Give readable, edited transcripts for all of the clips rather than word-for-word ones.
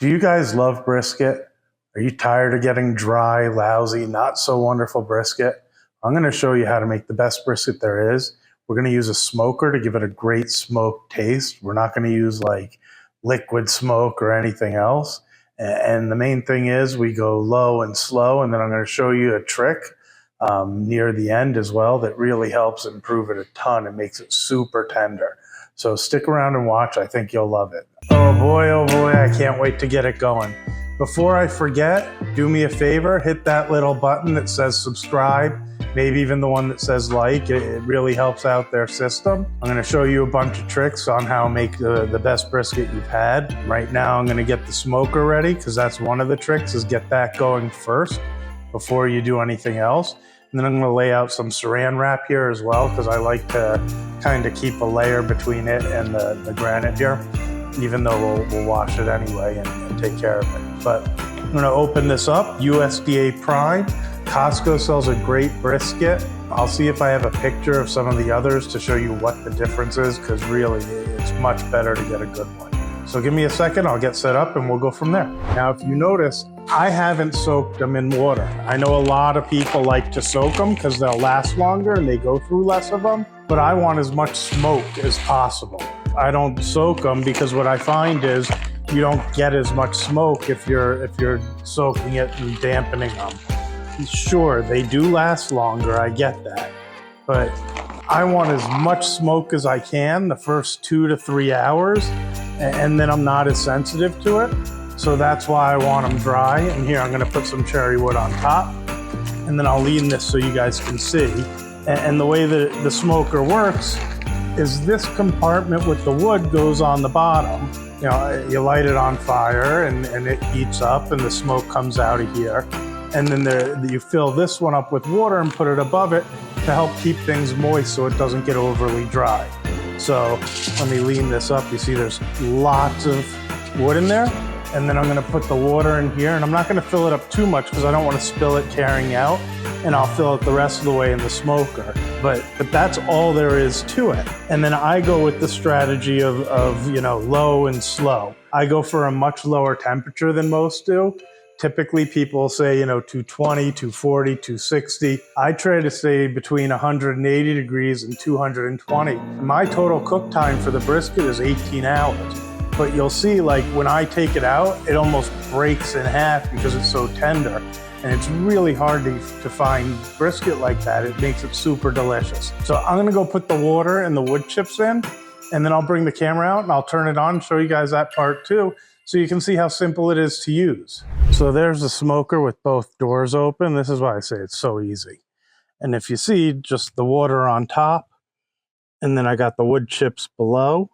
Do you guys love brisket? Are you tired of getting dry, lousy, not so wonderful brisket? I'm going to show you how to make the best brisket there is. We're going to use a smoker to give it a great smoked taste. We're not going to use like liquid smoke or anything else. And the main thing is we go low and slow, and then I'm going to show you a trick near the end as well that really helps improve it a ton and makes it super tender. So stick around and watch. I think you'll love it. Oh boy, I can't wait to get it going. Before I forget, do me a favor, hit that little button that says subscribe, maybe even the one that says like. It really helps out their system. I'm going to show you a bunch of tricks on how to make the best brisket you've had. Right now I'm going to get the smoker ready, because that's one of the tricks, is get that going first before you do anything else. And then I'm going to lay out some saran wrap here as well, because I like to kind of keep a layer between it and the granite here, even though we'll wash it anyway and take care of it. But I'm going to open this up, USDA Prime. Costco sells a great brisket. I'll see if I have a picture of some of the others to show you what the difference is, because really it's much better to get a good one. So give me a second, I'll get set up and we'll go from there. Now, if you notice, I haven't soaked them in water. I know a lot of people like to soak them because they'll last longer and they go through less of them, but I want as much smoke as possible. I don't soak them because what I find is you don't get as much smoke if you're soaking it and dampening them. Sure, they do last longer, I get that, but I want as much smoke as I can the first 2 to 3 hours, and then I'm not as sensitive to it. So that's why I want them dry. And here I'm going to put some cherry wood on top, and then I'll lean this so you guys can see. And the way the smoker works is this compartment with the wood goes on the bottom. You know, you light it on fire and it heats up and the smoke comes out of here. And then you fill this one up with water and put it above it to help keep things moist so it doesn't get overly dry. So let me lean this up. You see there's lots of wood in there. And then I'm going to put the water in here, and I'm not going to fill it up too much because I don't want to spill it carrying out, and I'll fill it the rest of the way in the smoker. But that's all there is to it. And then I go with the strategy of low and slow. I go for a much lower temperature than most do. Typically people say 220, 240, 260. I try to stay between 180 degrees and 220. My total cook time for the brisket is 18 hours. But you'll see, like, when I take it out, it almost breaks in half because it's so tender. And it's really hard to find brisket like that. It makes it super delicious. So I'm gonna go put the water and the wood chips in, and then I'll bring the camera out and I'll turn it on and show you guys that part too, so you can see how simple it is to use. So there's the smoker with both doors open. This is why I say it's so easy. And if you see, just the water on top, and then I got the wood chips below.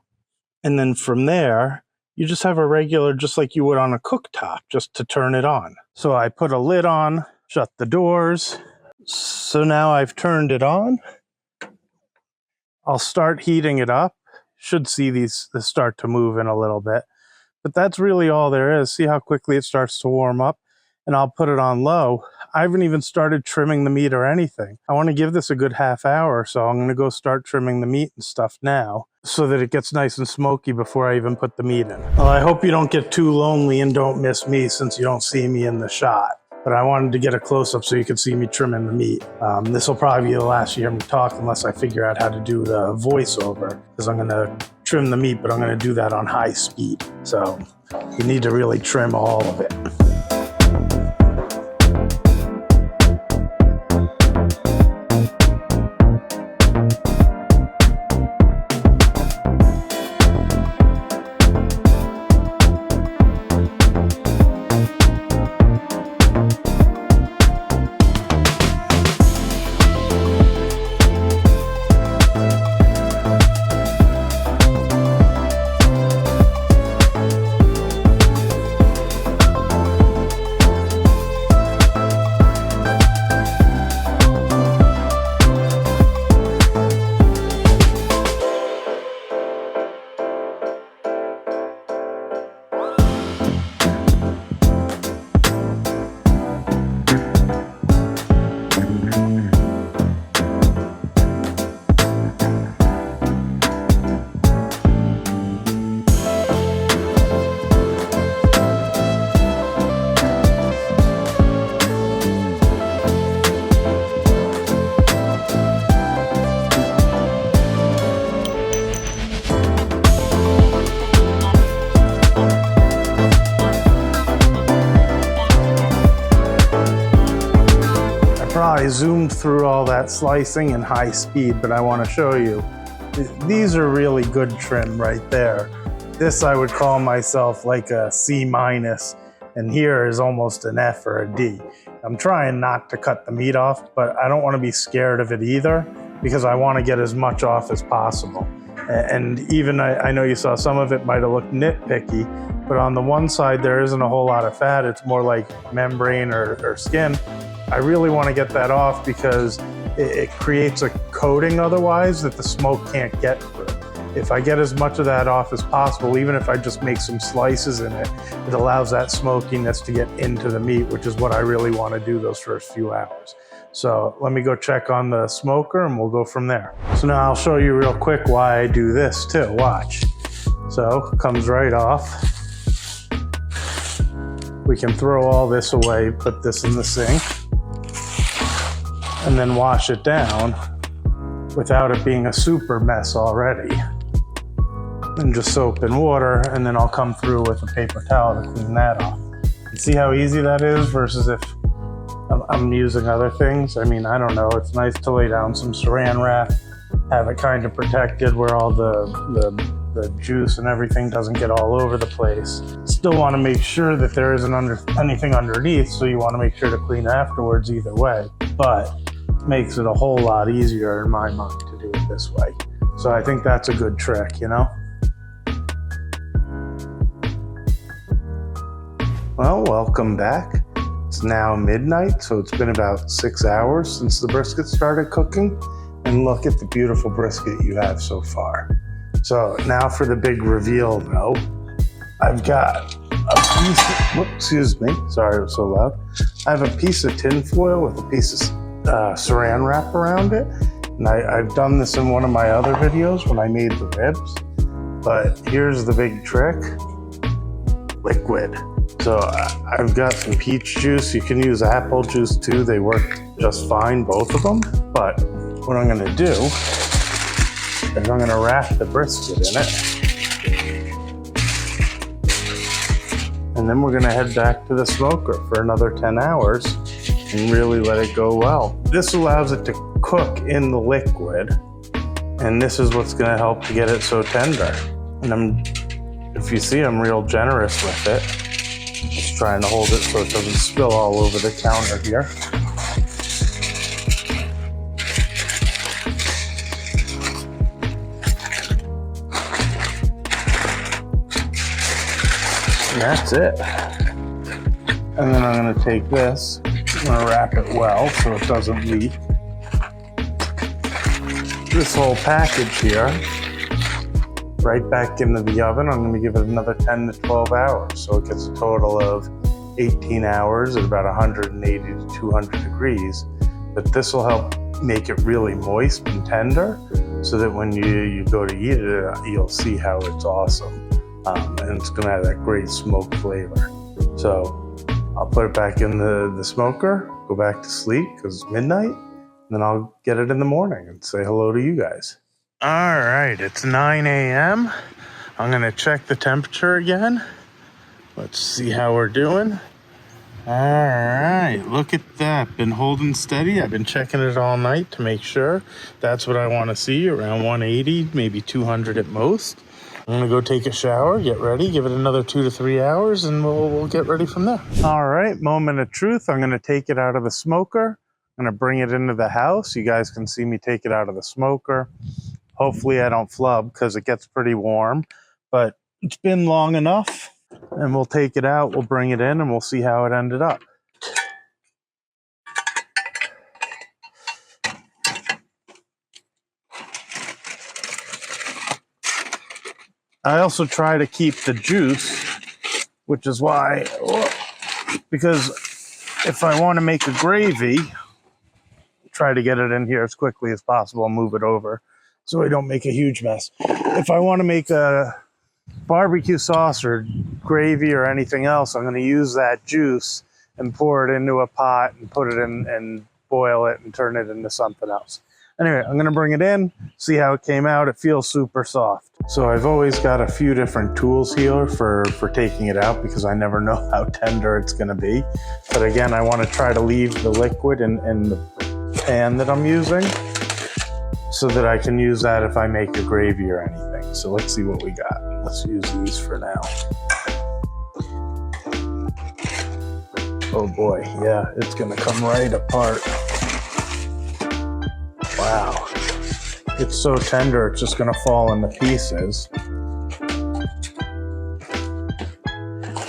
And then from there, you just have a regular, just like you would on a cooktop, just to turn it on. So I put a lid on, shut the doors. So now I've turned it on. I'll start heating it up. Should see this start to move in a little bit. But that's really all there is. See how quickly it starts to warm up? And I'll put it on low. I haven't even started trimming the meat or anything. I want to give this a good half hour, so I'm going to go start trimming the meat and stuff now so that it gets nice and smoky before I even put the meat in. Well, I hope you don't get too lonely and don't miss me since you don't see me in the shot. But I wanted to get a close-up so you could see me trimming the meat. This will probably be the last you hear me talk unless I figure out how to do the voiceover, because I'm going to trim the meat, but I'm going to do that on high speed. So you need to really trim all of it. I zoomed through all that slicing in high speed, but I want to show you. These are really good trim right there. This I would call myself like a C-, and here is almost an F or a D. I'm trying not to cut the meat off, but I don't want to be scared of it either because I want to get as much off as possible. And even I know you saw some of it might have looked nitpicky, but on the one side there isn't a whole lot of fat. It's more like membrane or skin. I really want to get that off because it creates a coating otherwise that the smoke can't get through. If I get as much of that off as possible, even if I just make some slices in it, it allows that smokiness to get into the meat, which is what I really want to do those first few hours. So let me go check on the smoker and we'll go from there. So now I'll show you real quick why I do this too. Watch. So it comes right off. We can throw all this away, put this in the sink, and then wash it down without it being a super mess already. And just soap and water, and then I'll come through with a paper towel to clean that off. You see how easy that is versus if I'm using other things? I mean, I don't know. It's nice to lay down some saran wrap, have it kind of protected where all the juice and everything doesn't get all over the place. Still want to make sure that there isn't anything underneath, so you want to make sure to clean afterwards either way. But makes it a whole lot easier in my mind to do it this way. So I think that's a good trick, you know? Well, welcome back. It's now midnight, so it's been about 6 hours since the brisket started cooking. And look at the beautiful brisket you have so far. So now for the big reveal though. I've got a piece of, excuse me, sorry it was so loud. I have a piece of tin foil with a piece of saran wrap around it. And I've done this in one of my other videos when I made the ribs. But here's the big trick, liquid. So I've got some peach juice. You can use apple juice too. They work just fine, both of them. But what I'm gonna do is I'm gonna wrap the brisket in it. And then we're gonna head back to the smoker for another 10 hours and really let it go well. This allows it to cook in the liquid. And this is what's gonna help to get it so tender. And if you see, I'm real generous with it. Just trying to hold it so it doesn't spill all over the counter here. And that's it. And then I'm gonna take this, I'm gonna wrap it well so it doesn't leak. This whole package here, right back into the oven. I'm gonna give it another 10 to 12 hours. So it gets a total of 18 hours at about 180 to 200 degrees. But this will help make it really moist and tender so that when you go to eat it, you'll see how it's awesome. And it's gonna have that great smoke flavor. So I'll put it back in the smoker, go back to sleep because it's midnight, and then I'll get it in the morning and say hello to you guys. All right, it's 9 a.m. I'm gonna check the temperature again. Let's see how we're doing. All right, look at that. Been holding steady. I've been checking it all night to make sure. That's what I want to see, around 180, maybe 200 at most. I'm gonna go take a shower, get ready, give it another 2 to 3 hours, and we'll get ready from there. All right, moment of truth. I'm gonna take it out of the smoker. I'm gonna bring it into the house. You guys can see me take it out of the smoker. Hopefully I don't flub because it gets pretty warm, but it's been long enough. And we'll take it out, we'll bring it in, and we'll see how it ended up. I also try to keep the juice, which is why, because if I want to make a gravy, try to get it in here as quickly as possible and move it over so I don't make a huge mess. If I want to make a barbecue sauce or gravy or anything else, I'm going to use that juice and pour it into a pot and put it in and boil it and turn it into something else. Anyway, I'm going to bring it in, see how it came out. It feels super soft. So I've always got a few different tools here for taking it out because I never know how tender it's going to be. But again, I want to try to leave the liquid and pan that I'm using so that I can use that if I make a gravy or anything. So let's see what we got. Let's use these for now. Oh boy, yeah, it's gonna come right apart. Wow. It's so tender, it's just gonna fall into pieces.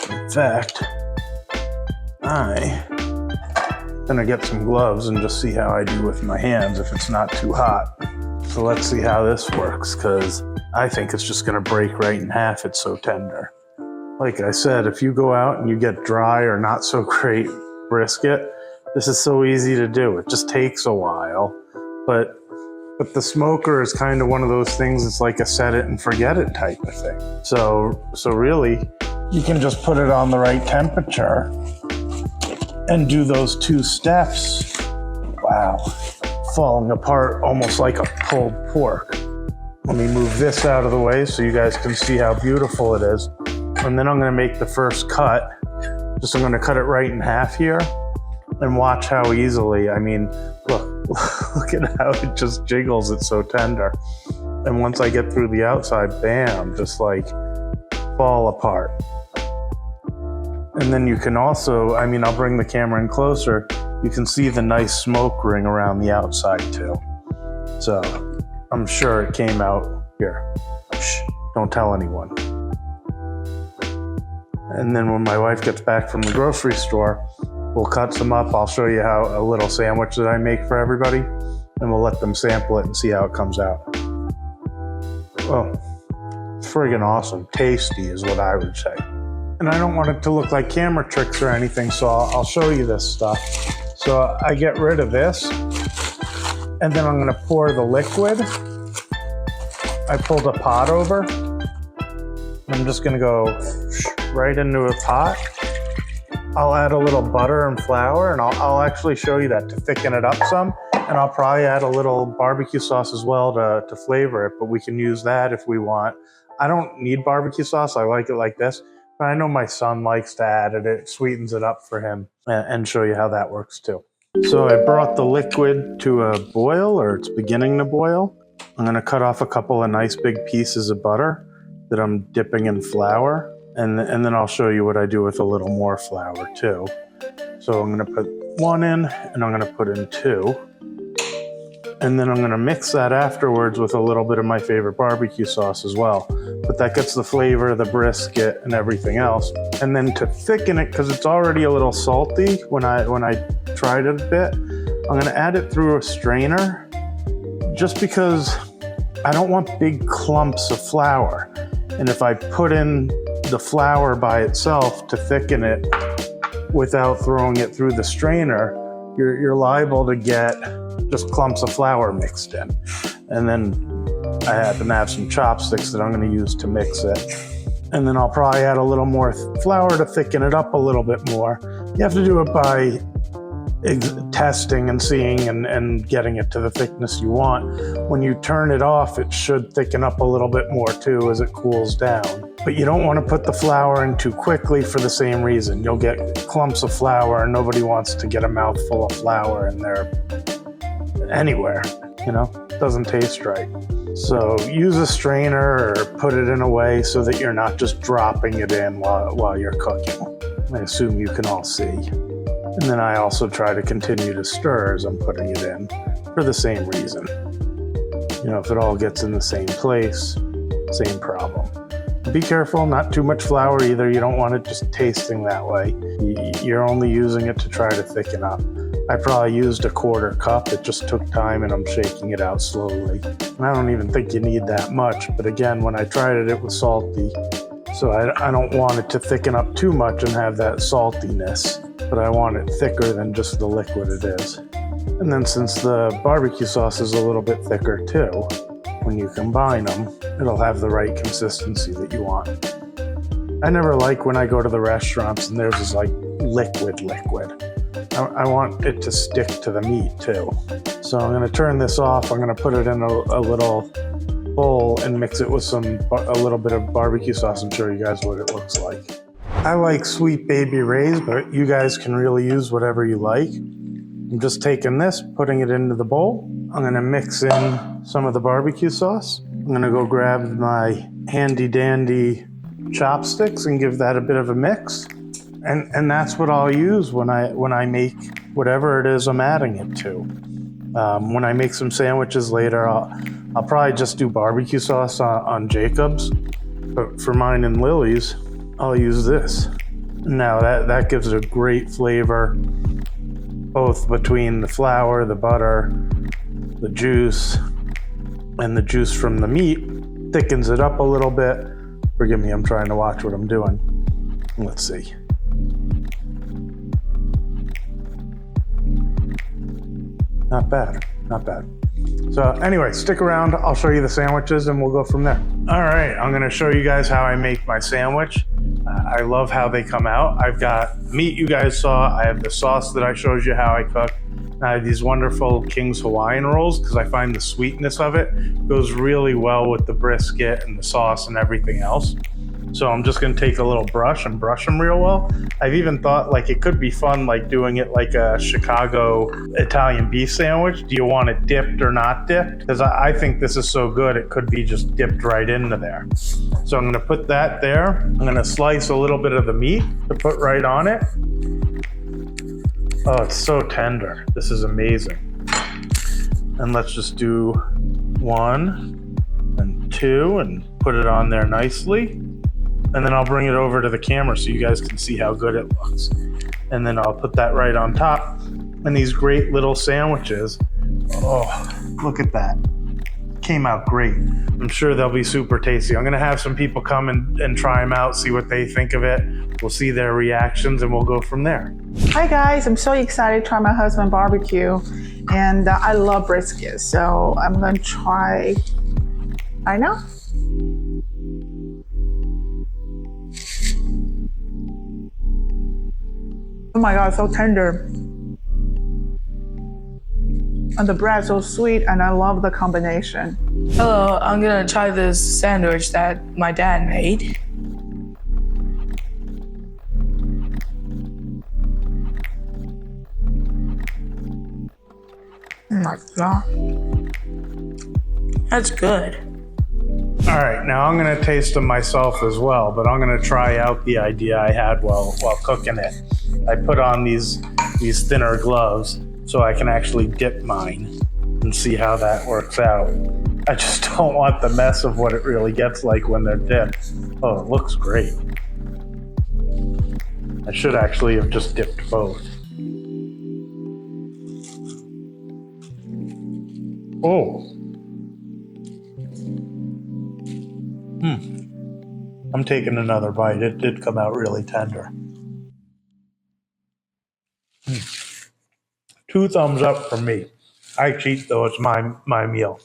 In fact, I'm gonna get some gloves and just see how I do with my hands if it's not too hot. So let's see how this works, because I think it's just gonna break right in half, it's so tender. Like I said, if you go out and you get dry or not so great brisket, this is so easy to do. It just takes a while, but the smoker is kind of one of those things, it's like a set it and forget it type of thing. So really, you can just put it on the right temperature and do those 2 steps. Wow, falling apart almost like a pulled pork. Let me move this out of the way so you guys can see how beautiful it is. And then I'm gonna make the first cut. I'm gonna cut it right in half here and watch how easily, I mean, look at how it just jiggles, it's so tender. And once I get through the outside, bam, just like fall apart. And then you can also, I mean, I'll bring the camera in closer, you can see the nice smoke ring around the outside too. So I'm sure it came out here. Shh, don't tell anyone. And then when my wife gets back from the grocery store, we'll cut some up. I'll show you how a little sandwich that I make for everybody, and we'll let them sample it and see how it comes out. Well, friggin' awesome. Tasty is what I would say. And I don't want it to look like camera tricks or anything, so I'll show you this stuff. So I get rid of this, and then I'm gonna pour the liquid. I pulled a pot over. I'm just gonna go right into a pot. I'll add a little butter and flour, and I'll actually show you that to thicken it up some. And I'll probably add a little barbecue sauce as well to flavor it, but we can use that if we want. I don't need barbecue sauce, I like it like this, but I know my son likes to add it. It sweetens it up for him, and show you how that works too. So I brought the liquid to a boil, or it's beginning to boil. I'm gonna cut off a couple of nice big pieces of butter that I'm dipping in flour. And then I'll show you what I do with a little more flour too. So I'm gonna put 1 in, and I'm gonna put in 2. And then I'm gonna mix that afterwards with a little bit of my favorite barbecue sauce as well. But that gets the flavor of the brisket and everything else. And then to thicken it, because it's already a little salty when I tried it a bit, I'm gonna add it through a strainer, just because I don't want big clumps of flour. And if I put in the flour by itself to thicken it without throwing it through the strainer, you're liable to get just clumps of flour mixed in. And then I happen to have some chopsticks that I'm going to use to mix it. And then I'll probably add a little more flour to thicken it up a little bit more. You have to do it by testing and seeing and getting it to the thickness you want. When you turn it off, it should thicken up a little bit more too as it cools down. But you don't want to put the flour in too quickly for the same reason. You'll get clumps of flour, and nobody wants to get a mouthful of flour in there anywhere, you know? It doesn't taste right. So use a strainer or put it in a way so that you're not just dropping it in while you're cooking. I assume you can all see. And then I also try to continue to stir as I'm putting it in for the same reason. You know, if it all gets in the same place, same problem. Be careful, not too much flour either. You don't want it just tasting that way. You're only using it to try to thicken up. I probably used a 1/4 cup. It just took time, and I'm shaking it out slowly. And I don't even think you need that much. But again, when I tried it, it was salty. So I don't want it to thicken up too much and have that saltiness. But I want it thicker than just the liquid it is. And then since the barbecue sauce is a little bit thicker too, when you combine them, it'll have the right consistency that you want. I never like when I go to the restaurants and theirs is like liquid. I want it to stick to the meat too. So I'm gonna turn this off. I'm gonna put it in a little bowl and mix it with a little bit of barbecue sauce and show you guys what it looks like. I like Sweet Baby Ray's, but you guys can really use whatever you like. I'm just taking this, putting it into the bowl. I'm gonna mix in some of the barbecue sauce. I'm gonna go grab my handy dandy chopsticks and give that a bit of a mix. And that's what I'll use when I make whatever it is I'm adding it to. When I make some sandwiches later, I'll probably just do barbecue sauce on Jacob's. But for mine and Lily's, I'll use this. Now that gives it a great flavor, both between the flour, the butter, the juice, and the juice from the meat. Thickens it up a little bit. Forgive me, I'm trying to watch what I'm doing. Let's see. Not bad, not bad. So anyway, stick around. I'll show you the sandwiches and we'll go from there. All right, I'm gonna show you guys how I make my sandwich. I love how they come out. I've got meat you guys saw. I have the sauce that I showed you how I cook. I have these wonderful King's Hawaiian rolls because I find the sweetness of it goes really well with the brisket and the sauce and everything else. So I'm just gonna take a little brush and brush them real well. I've even thought like it could be fun like doing it like a Chicago Italian beef sandwich. Do you want it dipped or not dipped? Because I think this is so good it could be just dipped right into there. So I'm gonna put that there. I'm gonna slice a little bit of the meat to put right on it. Oh, it's so tender. This is amazing. And let's just do 1 and 2 and put it on there nicely. And then I'll bring it over to the camera so you guys can see how good it looks. And then I'll put that right on top. And these great little sandwiches. Oh, look at that. Came out great. I'm sure they'll be super tasty. I'm gonna have some people come and try them out, see what they think of it. We'll see their reactions and we'll go from there. Hi guys, I'm so excited to try my husband's barbecue. And I love brisket, so I'm gonna try right now. Oh my God, so tender. And the bread so sweet, and I love the combination. Hello, I'm gonna try this sandwich that my dad made. Oh my God. That's good. All right, now I'm gonna taste them myself as well, but I'm gonna try out the idea I had while cooking it. I put on these thinner gloves so I can actually dip mine and see how that works out. I just don't want the mess of what it really gets like when they're dipped. Oh, it looks great. I should actually have just dipped both. Oh. I'm taking another bite. It did come out really tender. 2 thumbs up for me. I cheat though, it's my meal.